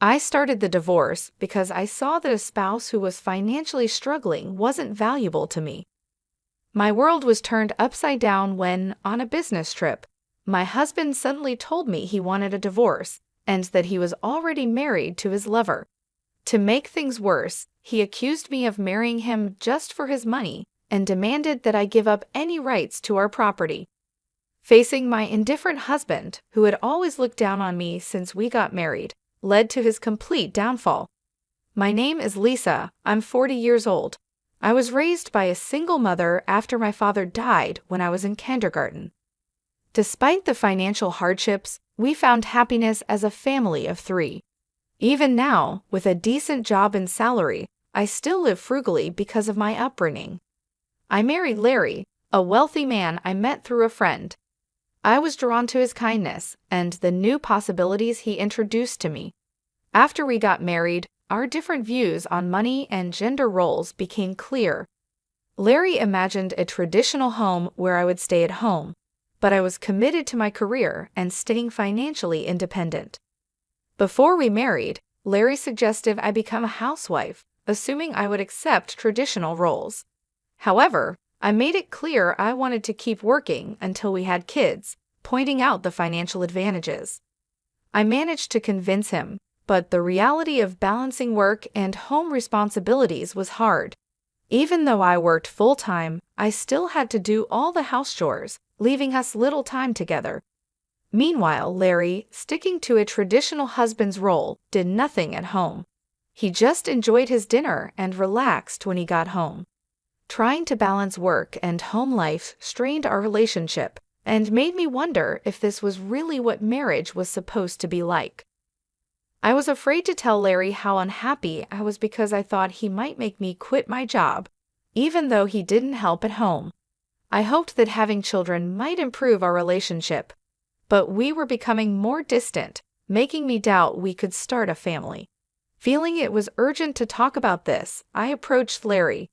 I started the divorce because I saw that a spouse who was financially struggling wasn't valuable to me. My world was turned upside down when, on a business trip, my husband suddenly told me he wanted a divorce and that he was already married to his lover. To make things worse, he accused me of marrying him just for his money and demanded that I give up any rights to our property. Facing my indifferent husband, who had always looked down on me since we got married, led to his complete downfall. My name is Lisa. I'm 40 years old. I was raised by a single mother after my father died when I was in kindergarten. Despite the financial hardships, we found happiness as a family of 3. Even now, with a decent job and salary, I still live frugally because of my upbringing. I married Larry, a wealthy man I met through a friend. I was drawn to his kindness and the new possibilities he introduced to me. After we got married, our different views on money and gender roles became clear. Larry imagined a traditional home where I would stay at home, but I was committed to my career and staying financially independent. Before we married, Larry suggested I become a housewife, assuming I would accept traditional roles. However, I made it clear I wanted to keep working until we had kids, pointing out the financial advantages. I managed to convince him, but the reality of balancing work and home responsibilities was hard. Even though I worked full-time, I still had to do all the house chores, leaving us little time together. Meanwhile, Larry, sticking to a traditional husband's role, did nothing at home. He just enjoyed his dinner and relaxed when he got home. Trying to balance work and home life strained our relationship and made me wonder if this was really what marriage was supposed to be like. I was afraid to tell Larry how unhappy I was because I thought he might make me quit my job, even though he didn't help at home. I hoped that having children might improve our relationship, but we were becoming more distant, making me doubt we could start a family. Feeling it was urgent to talk about this, I approached Larry.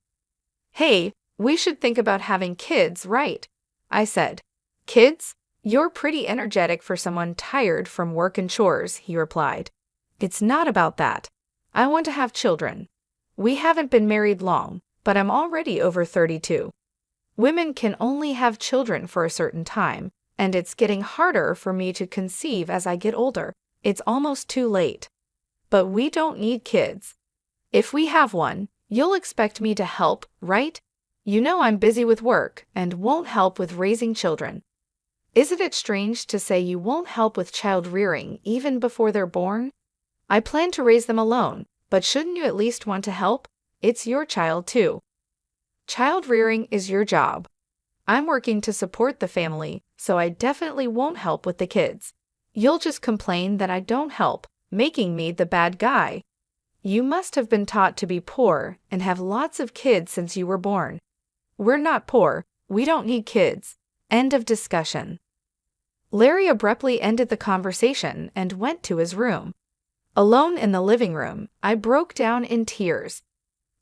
"Hey, we should think about having kids, right?" I said. "Kids? You're pretty energetic for someone tired from work and chores," he replied. "It's not about that. I want to have children. We haven't been married long, but I'm already over 32. Women can only have children for a certain time, and it's getting harder for me to conceive as I get older. It's almost too late. But we don't need kids. If we have one, you'll expect me to help, right? You know I'm busy with work and won't help with raising children. Isn't it strange to say you won't help with child rearing even before they're born? I plan to raise them alone, but shouldn't you at least want to help? It's your child too. Child rearing is your job. I'm working to support the family, so I definitely won't help with the kids. You'll just complain that I don't help, making me the bad guy. You must have been taught to be poor and have lots of kids since you were born. We're not poor. We don't need kids. End of discussion. Larry abruptly ended the conversation and went to his room. Alone in the living room, I broke down in tears.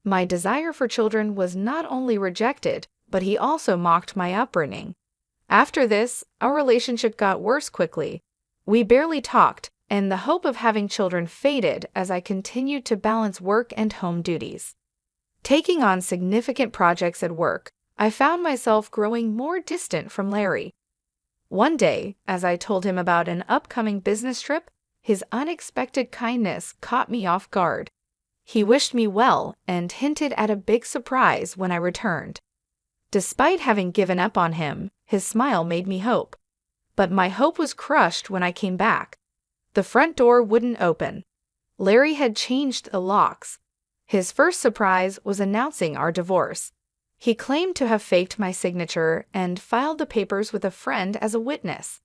My desire for children was not only rejected, but he also mocked my upbringing. After this, our relationship got worse quickly. We barely talked, and the hope of having children faded as I continued to balance work and home duties. Taking on significant projects at work, I found myself growing more distant from Larry. One day, as I told him about an upcoming business trip, his unexpected kindness caught me off guard. He wished me well and hinted at a big surprise when I returned. Despite having given up on him, his smile made me hope. But my hope was crushed when I came back. The front door wouldn't open. Larry had changed the locks. His first surprise was announcing our divorce. He claimed to have faked my signature and filed the papers with a friend as a witness.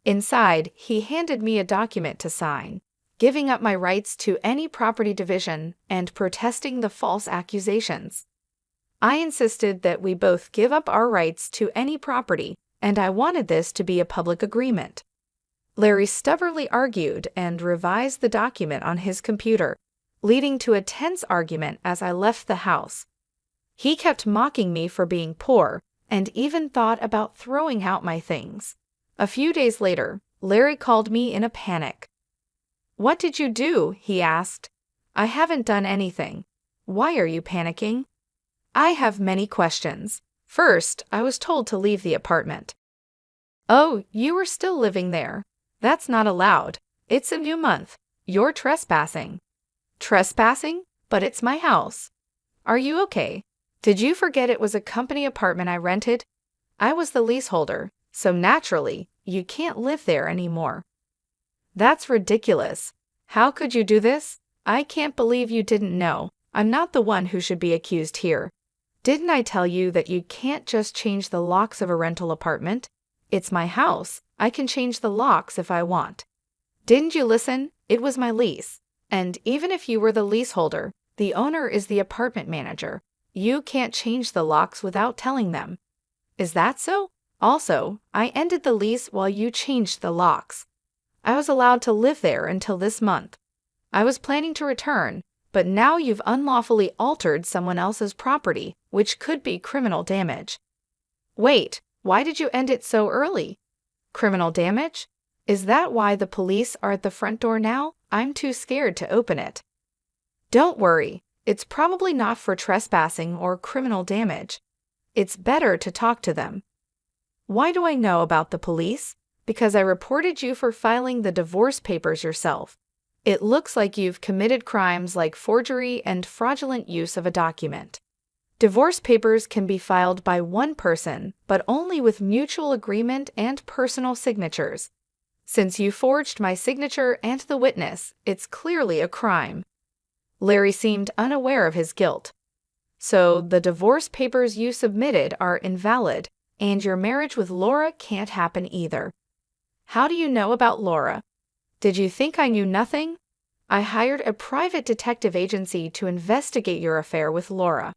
Inside, he handed me a document to sign, giving up my rights to any property division and protesting the false accusations. I insisted that we both give up our rights to any property, and I wanted this to be a public agreement. Larry stubbornly argued and revised the document on his computer, leading to a tense argument as I left the house. He kept mocking me for being poor and even thought about throwing out my things. A few days later, Larry called me in a panic. What did you do? He asked. I haven't done anything. Why are you panicking? I have many questions. First, I was told to leave the apartment. Oh, you were still living there. That's not allowed. It's a new month. You're trespassing. Trespassing? But it's my house. Are you okay? Did you forget it was a company apartment I rented? I was the leaseholder, so naturally, you can't live there anymore. That's ridiculous. How could you do this? I can't believe you didn't know. I'm not the one who should be accused here. Didn't I tell you that you can't just change the locks of a rental apartment? It's my house. I can change the locks if I want. Didn't you listen? It was my lease. And even if you were the leaseholder, the owner is the apartment manager. You can't change the locks without telling them. Is that so? Also, I ended the lease while you changed the locks. I was allowed to live there until this month. I was planning to return, but now you've unlawfully altered someone else's property, which could be criminal damage. Wait, why did you end it so early? Criminal damage? Is that why the police are at the front door now? I'm too scared to open it. Don't worry, it's probably not for trespassing or criminal damage. It's better to talk to them. Why do I know about the police? Because I reported you for filing the divorce papers yourself. It looks like you've committed crimes like forgery and fraudulent use of a document. Divorce papers can be filed by one person, but only with mutual agreement and personal signatures. Since you forged my signature and the witness, it's clearly a crime. Larry seemed unaware of his guilt. So the divorce papers you submitted are invalid, and your marriage with Laura can't happen either. How do you know about Laura? Did you think I knew nothing? I hired a private detective agency to investigate your affair with Laura.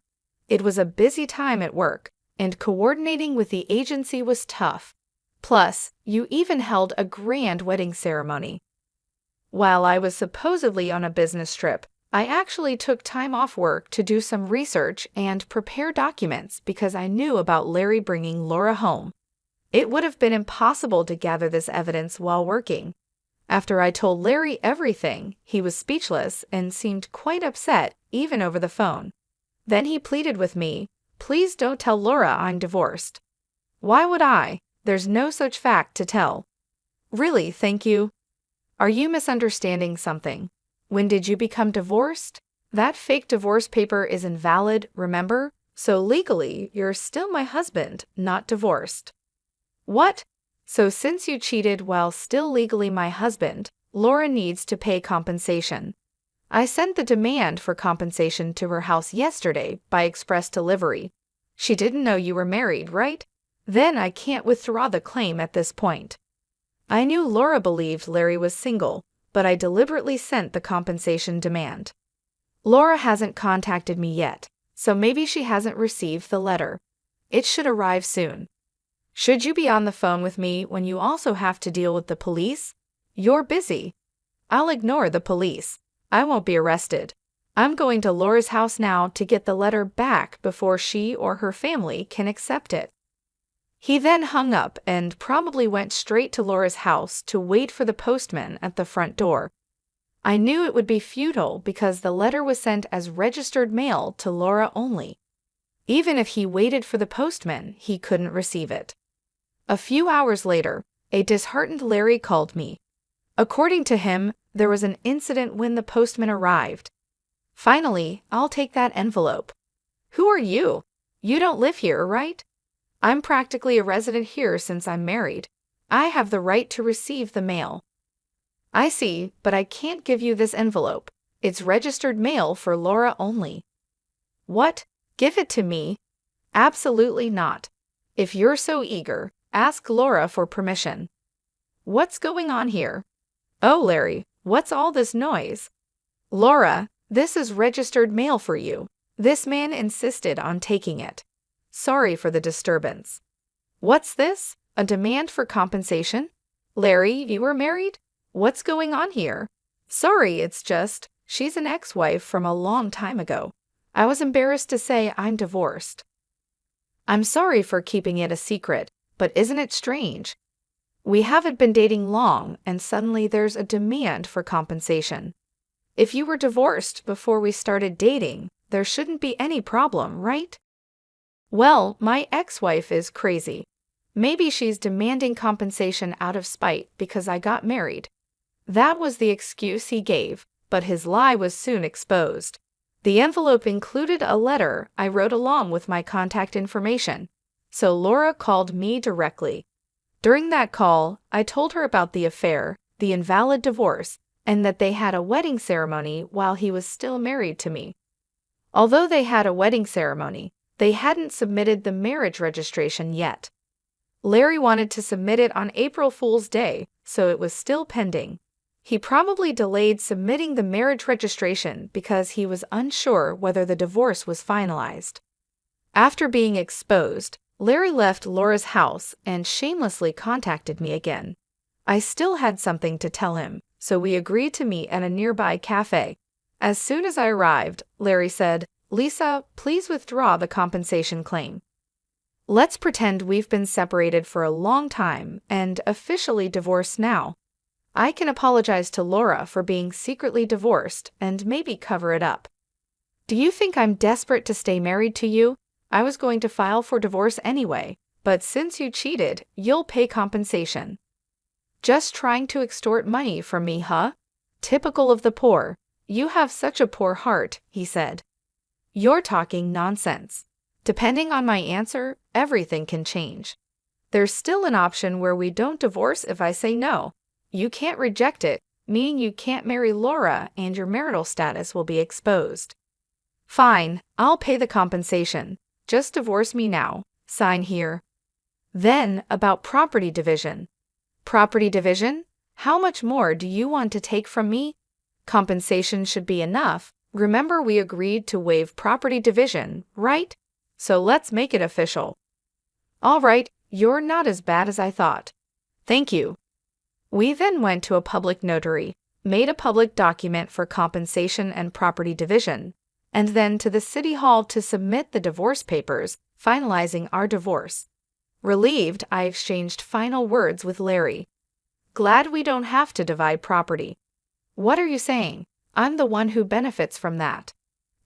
It was a busy time at work, and coordinating with the agency was tough. Plus, you even held a grand wedding ceremony. While I was supposedly on a business trip, I actually took time off work to do some research and prepare documents because I knew about Larry bringing Laura home. It would have been impossible to gather this evidence while working. After I told Larry everything, he was speechless and seemed quite upset, even over the phone. Then he pleaded with me, "Please don't tell Laura I'm divorced." Why would I? There's no such fact to tell. Really, thank you. Are you misunderstanding something? When did you become divorced? That fake divorce paper is invalid, remember? So legally, you're still my husband, not divorced. What? So since you cheated while still legally my husband, Laura needs to pay compensation. I sent the demand for compensation to her house yesterday by express delivery. She didn't know you were married, right? Then I can't withdraw the claim at this point. I knew Laura believed Larry was single, but I deliberately sent the compensation demand. Laura hasn't contacted me yet, so maybe she hasn't received the letter. It should arrive soon. Should you be on the phone with me when you also have to deal with the police? You're busy. I'll ignore the police. I won't be arrested. I'm going to Laura's house now to get the letter back before she or her family can accept it. He then hung up and probably went straight to Laura's house to wait for the postman at the front door. I knew it would be futile because the letter was sent as registered mail to Laura only. Even if he waited for the postman, he couldn't receive it. A few hours later, a disheartened Larry called me. According to him, there was an incident when the postman arrived. Finally, I'll take that envelope. Who are you? You don't live here, right? I'm practically a resident here since I'm married. I have the right to receive the mail. I see, but I can't give you this envelope. It's registered mail for Laura only. What? Give it to me? Absolutely not. If you're so eager, ask Laura for permission. What's going on here? Oh, Larry, what's all this noise? Laura, this is registered mail for you. This man insisted on taking it. Sorry for the disturbance. What's this? A demand for compensation? Larry, you were married? What's going on here? Sorry, it's just, she's an ex-wife from a long time ago. I was embarrassed to say I'm divorced. I'm sorry for keeping it a secret, but isn't it strange? We haven't been dating long, and suddenly there's a demand for compensation. If you were divorced before we started dating, there shouldn't be any problem, right? Well, my ex-wife is crazy. Maybe she's demanding compensation out of spite because I got married. That was the excuse he gave, but his lie was soon exposed. The envelope included a letter I wrote along with my contact information, so Laura called me directly. During that call, I told her about the affair, the invalid divorce, and that they had a wedding ceremony while he was still married to me. Although they had a wedding ceremony, they hadn't submitted the marriage registration yet. Larry wanted to submit it on April Fool's Day, so it was still pending. He probably delayed submitting the marriage registration because he was unsure whether the divorce was finalized. After being exposed, Larry left Laura's house and shamelessly contacted me again. I still had something to tell him, so we agreed to meet at a nearby cafe. As soon as I arrived, Larry said, "Lisa, please withdraw the compensation claim. Let's pretend we've been separated for a long time and officially divorced now. I can apologize to Laura for being secretly divorced and maybe cover it up. Do you think I'm desperate to stay married to you? I was going to file for divorce anyway, but since you cheated, you'll pay compensation." Just trying to extort money from me, huh? Typical of the poor. You have such a poor heart, he said. You're talking nonsense. Depending on my answer, everything can change. There's still an option where we don't divorce if I say no. You can't reject it, meaning you can't marry Laura and your marital status will be exposed. Fine, I'll pay the compensation. Just divorce me now. Sign here. Then, about property division. Property division? How much more do you want to take from me? Compensation should be enough. Remember we agreed to waive property division, right? So let's make it official. All right, you're not as bad as I thought. Thank you. We then went to a public notary, made a public document for compensation and property division, and then to the city hall to submit the divorce papers, finalizing our divorce. Relieved, I exchanged final words with Larry. Glad we don't have to divide property. What are you saying? I'm the one who benefits from that.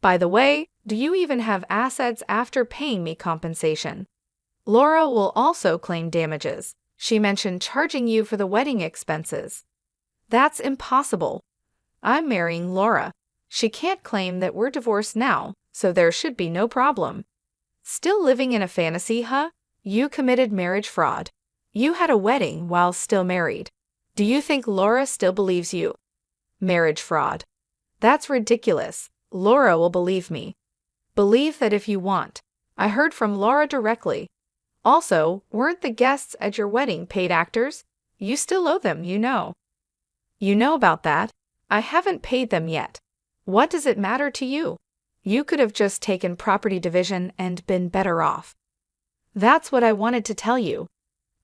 By the way, do you even have assets after paying me compensation? Laura will also claim damages. She mentioned charging you for the wedding expenses. That's impossible. I'm marrying Laura. She can't claim that we're divorced now, so there should be no problem. Still living in a fantasy, huh? You committed marriage fraud. You had a wedding while still married. Do you think Laura still believes you? Marriage fraud. That's ridiculous. Laura will believe me. Believe that if you want. I heard from Laura directly. Also, weren't the guests at your wedding paid actors? You still owe them, you know. You know about that? I haven't paid them yet. What does it matter to you? You could have just taken property division and been better off. That's what I wanted to tell you.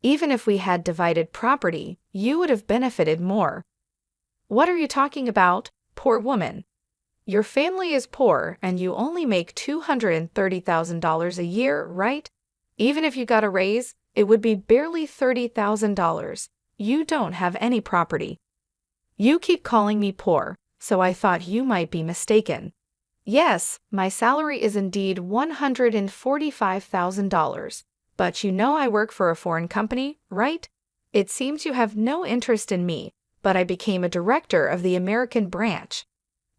Even if we had divided property, you would have benefited more. What are you talking about, poor woman? Your family is poor and you only make $230,000 a year, right? Even if you got a raise, it would be barely $30,000. You don't have any property. You keep calling me poor, so I thought you might be mistaken. Yes, my salary is indeed $145,000, but you know I work for a foreign company, right? It seems you have no interest in me, but I became a director of the American branch.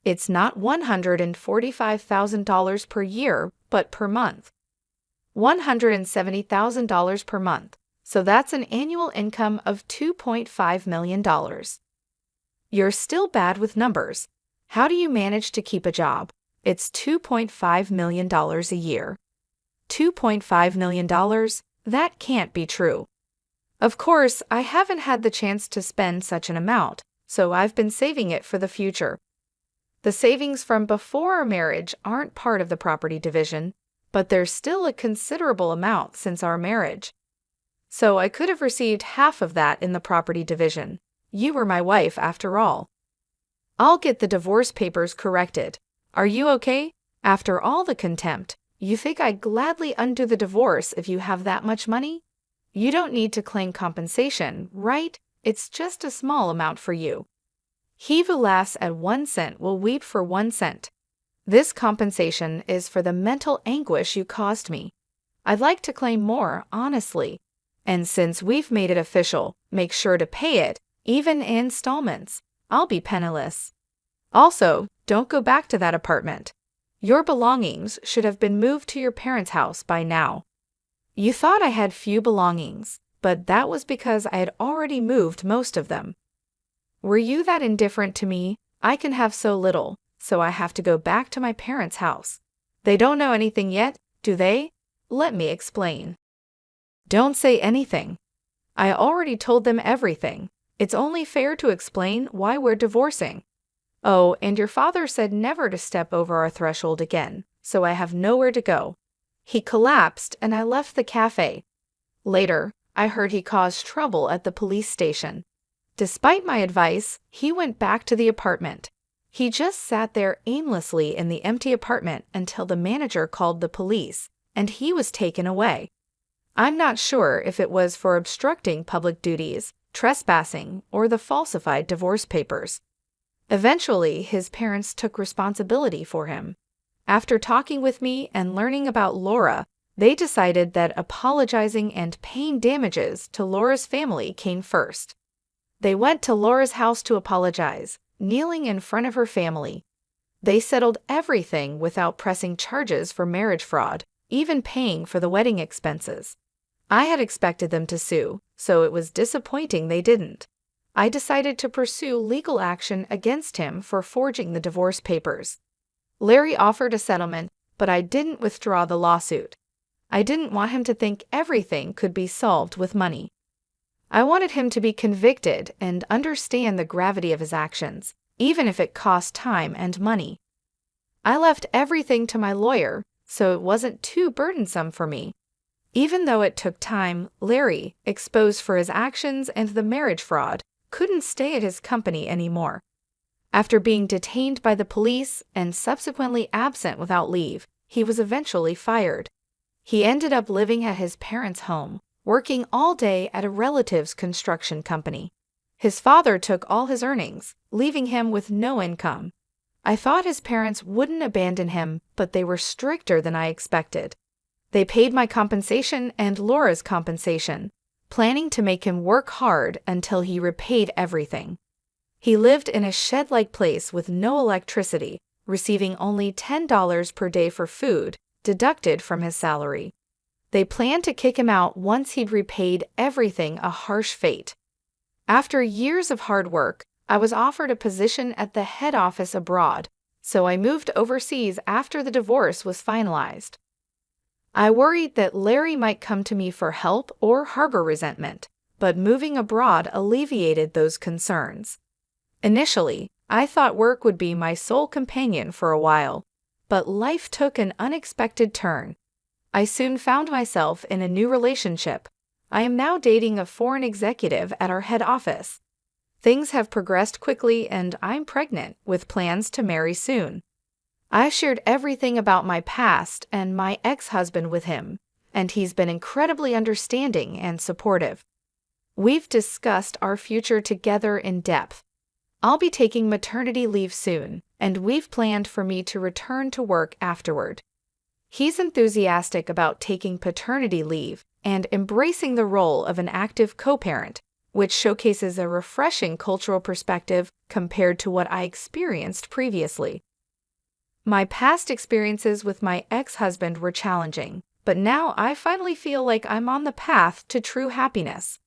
It's not $145,000 per year, but per month. $170,000 per month, so that's an annual income of $2.5 million. You're still bad with numbers. How do you manage to keep a job? It's $2.5 million a year. $2.5 million? That can't be true. Of course, I haven't had the chance to spend such an amount, so I've been saving it for the future. The savings from before our marriage aren't part of the property division, but there's still a considerable amount since our marriage. So I could have received half of that in the property division. You were my wife after all. I'll get the divorce papers corrected. Are you okay? After all the contempt, you think I'd gladly undo the divorce if you have that much money? You don't need to claim compensation, right? It's just a small amount for you. He who laughs at 1 cent will weep for 1 cent. This compensation is for the mental anguish you caused me. I'd like to claim more, honestly. And since we've made it official, make sure to pay it, even in installments. I'll be penniless. Also, don't go back to that apartment. Your belongings should have been moved to your parents' house by now. You thought I had few belongings, but that was because I had already moved most of them. Were you that indifferent to me? I can have so little, so I have to go back to my parents' house. They don't know anything yet, do they? Let me explain. Don't say anything. I already told them everything. It's only fair to explain why we're divorcing. Oh, and your father said never to step over our threshold again, so I have nowhere to go. He collapsed and I left the cafe. Later, I heard he caused trouble at the police station. Despite my advice, he went back to the apartment. He just sat there aimlessly in the empty apartment until the manager called the police, and he was taken away. I'm not sure if it was for obstructing public duties, trespassing, or the falsified divorce papers. Eventually, his parents took responsibility for him. After talking with me and learning about Laura, they decided that apologizing and paying damages to Laura's family came first. They went to Laura's house to apologize, kneeling in front of her family. They settled everything without pressing charges for marriage fraud, even paying for the wedding expenses. I had expected them to sue, so it was disappointing they didn't. I decided to pursue legal action against him for forging the divorce papers. Larry offered a settlement, but I didn't withdraw the lawsuit. I didn't want him to think everything could be solved with money. I wanted him to be convicted and understand the gravity of his actions, even if it cost time and money. I left everything to my lawyer, so it wasn't too burdensome for me. Even though it took time, Larry, exposed for his actions and the marriage fraud, couldn't stay at his company anymore. After being detained by the police and subsequently absent without leave, he was eventually fired. He ended up living at his parents' home, working all day at a relative's construction company. His father took all his earnings, leaving him with no income. I thought his parents wouldn't abandon him, but they were stricter than I expected. They paid my compensation and Laura's compensation, planning to make him work hard until he repaid everything. He lived in a shed-like place with no electricity, receiving only $10 per day for food, deducted from his salary. They planned to kick him out once he'd repaid everything, a harsh fate. After years of hard work, I was offered a position at the head office abroad, so I moved overseas after the divorce was finalized. I worried that Larry might come to me for help or harbor resentment, but moving abroad alleviated those concerns. Initially, I thought work would be my sole companion for a while, but life took an unexpected turn. I soon found myself in a new relationship. I am now dating a foreign executive at our head office. Things have progressed quickly and I'm pregnant with plans to marry soon. I shared everything about my past and my ex-husband with him, and he's been incredibly understanding and supportive. We've discussed our future together in depth. I'll be taking maternity leave soon, and we've planned for me to return to work afterward. He's enthusiastic about taking paternity leave and embracing the role of an active co-parent, which showcases a refreshing cultural perspective compared to what I experienced previously. My past experiences with my ex-husband were challenging, but now I finally feel like I'm on the path to true happiness.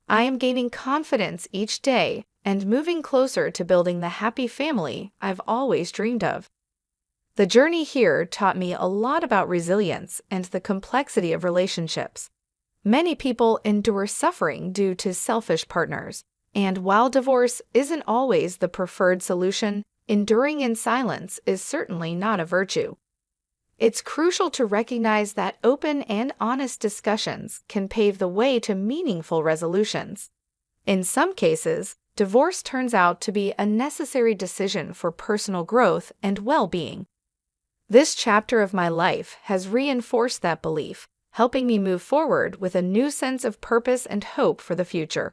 I am gaining confidence each day and moving closer to building the happy family I've always dreamed of. The journey here taught me a lot about resilience and the complexity of relationships. Many people endure suffering due to selfish partners, and while divorce isn't always the preferred solution, enduring in silence is certainly not a virtue. It's crucial to recognize that open and honest discussions can pave the way to meaningful resolutions. In some cases, divorce turns out to be a necessary decision for personal growth and well-being. This chapter of my life has reinforced that belief, helping me move forward with a new sense of purpose and hope for the future.